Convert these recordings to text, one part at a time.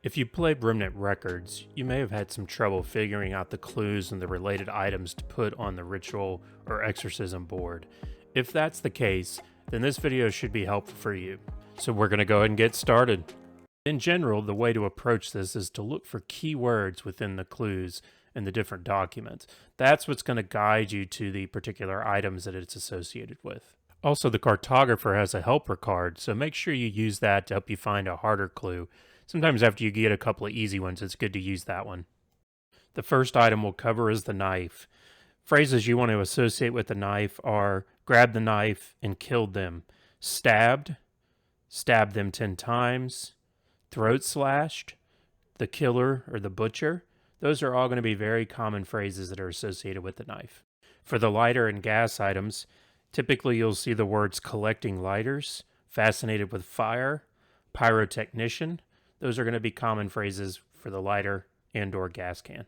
If you played Remnant Records, you may have had some trouble figuring out the clues and the related items to put on the ritual or exorcism board. If that's the case, then this video should be helpful for you. So we're going to go ahead and get started. In general, the way to approach this is to look for keywords within the clues in the different documents. That's what's going to guide you to the particular items that it's associated with. Also, the cartographer has a helper card, so make sure you use that to help you find a harder clue. Sometimes after you get a couple of easy ones, it's good to use that one. The first item we'll cover is the knife. Phrases you want to associate with the knife are grabbed the knife and killed them, stabbed, stabbed them 10 times, throat slashed, the killer or the butcher. Those are all going to be very common phrases that are associated with the knife. For the lighter and gas items, typically you'll see the words collecting lighters, fascinated with fire, pyrotechnician. Those are going to be common phrases for the lighter and or gas can.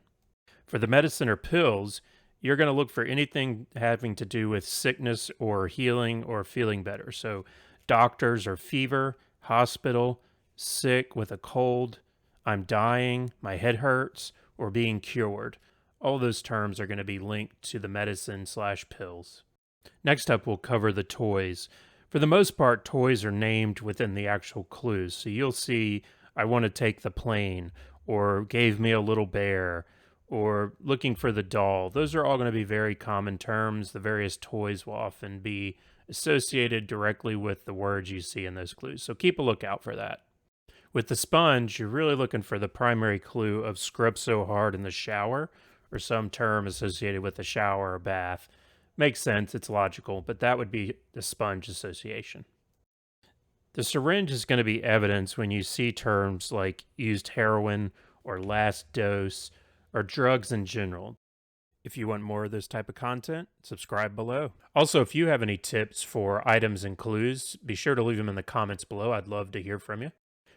For the medicine or pills, you're going to look for anything having to do with sickness or healing or feeling better. So doctors or fever, hospital, sick with a cold, I'm dying, my head hurts, or being cured. All those terms are going to be linked to the medicine/pills. Next up, we'll cover the toys. For the most part, toys are named within the actual clues. So you'll see, I want to take the plane, or gave me a little bear, or looking for the doll. Those are all going to be very common terms. The various toys will often be associated directly with the words you see in those clues. So keep a lookout for that. With the sponge, you're really looking for the primary clue of scrub so hard in the shower, or some term associated with a shower or bath. Makes sense, it's logical, but that would be the sponge association. The syringe is going to be evidence when you see terms like used heroin or last dose or drugs in general. If you want more of this type of content, subscribe below. Also, if you have any tips for items and clues, be sure to leave them in the comments below. I'd love to hear from you.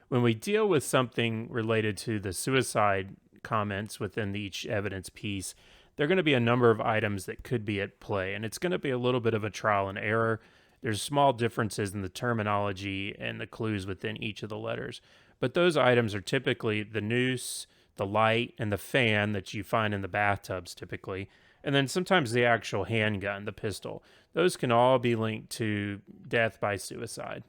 When we deal with something related to the suicide comments within each evidence piece, there are going to be a number of items that could be at play, and it's going to be a little bit of a trial and error. There's small differences in the terminology and the clues within each of the letters, but those items are typically the noose, the light, and the fan that you find in the bathtubs typically, and then sometimes the actual handgun, the pistol. Those can all be linked to death by suicide.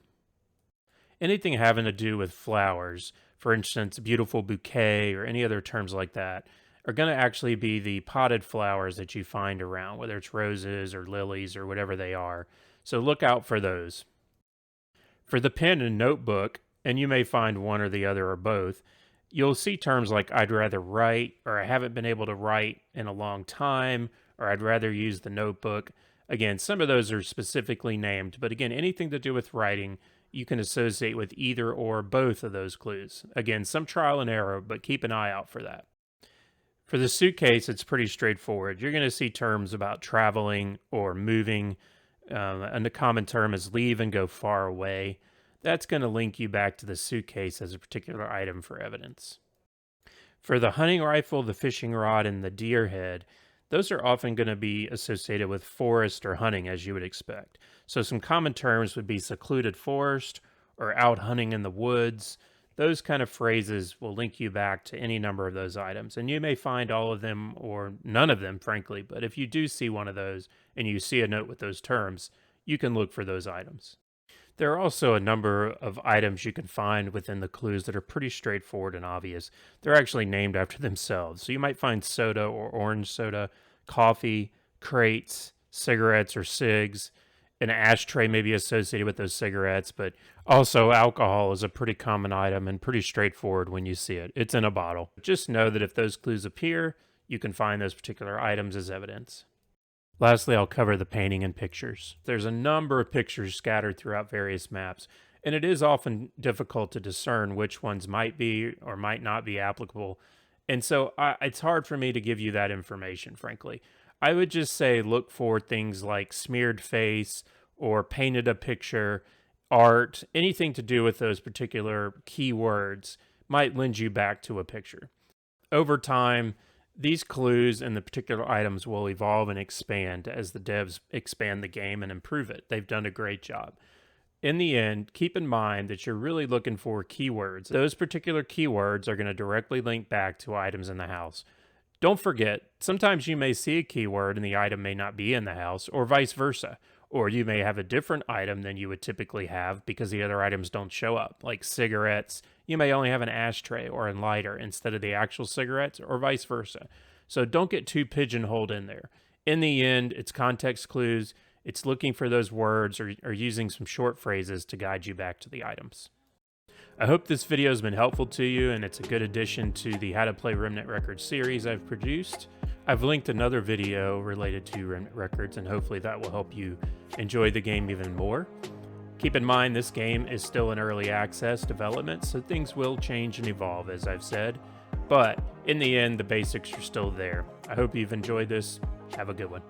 Anything having to do with flowers, for instance, beautiful bouquet or any other terms like that, are going to actually be the potted flowers that you find around, whether it's roses or lilies or whatever they are. So look out for those. For the pen and notebook, and you may find one or the other or both, you'll see terms like I'd rather write, or I haven't been able to write in a long time, or I'd rather use the notebook. Again, some of those are specifically named, but again, anything to do with writing, you can associate with either or both of those clues. Again, some trial and error, but keep an eye out for that. For the suitcase, it's pretty straightforward. You're going to see terms about traveling or moving, and the common term is leave and go far away. That's going to link you back to the suitcase as a particular item for evidence. For the hunting rifle, the fishing rod, and the deer head, those are often going to be associated with forest or hunting, as you would expect. So some common terms would be secluded forest or out hunting in the woods. Those kind of phrases will link you back to any number of those items. And you may find all of them or none of them, frankly. But if you do see one of those and you see a note with those terms, you can look for those items. There are also a number of items you can find within the clues that are pretty straightforward and obvious. They're actually named after themselves. So you might find soda or orange soda, coffee, crates, cigarettes or cigs. An ashtray may be associated with those cigarettes, but also alcohol is a pretty common item and pretty straightforward when you see it. It's in a bottle. Just know that if those clues appear, you can find those particular items as evidence. Lastly, I'll cover the painting and pictures. There's a number of pictures scattered throughout various maps, and it is often difficult to discern which ones might be or might not be applicable. And so it's hard for me to give you that information, frankly. I would just say look for things like smeared face or painted a picture, art, anything to do with those particular keywords might lend you back to a picture. Over time, these clues and the particular items will evolve and expand as the devs expand the game and improve it. They've done a great job. In the end, keep in mind that you're really looking for keywords. Those particular keywords are going to directly link back to items in the house. Don't forget, sometimes you may see a keyword and the item may not be in the house, or vice versa. Or you may have a different item than you would typically have because the other items don't show up, like cigarettes. You may only have an ashtray or a lighter instead of the actual cigarettes, or vice versa. So don't get too pigeonholed in there. In the end, it's context clues. It's looking for those words or using some short phrases to guide you back to the items. I hope this video has been helpful to you, and it's a good addition to the How to Play Remnant Records series I've produced. I've linked another video related to Remnant Records, and hopefully that will help you enjoy the game even more. Keep in mind, this game is still in early access development, so things will change and evolve, as I've said. But in the end, the basics are still there. I hope you've enjoyed this. Have a good one.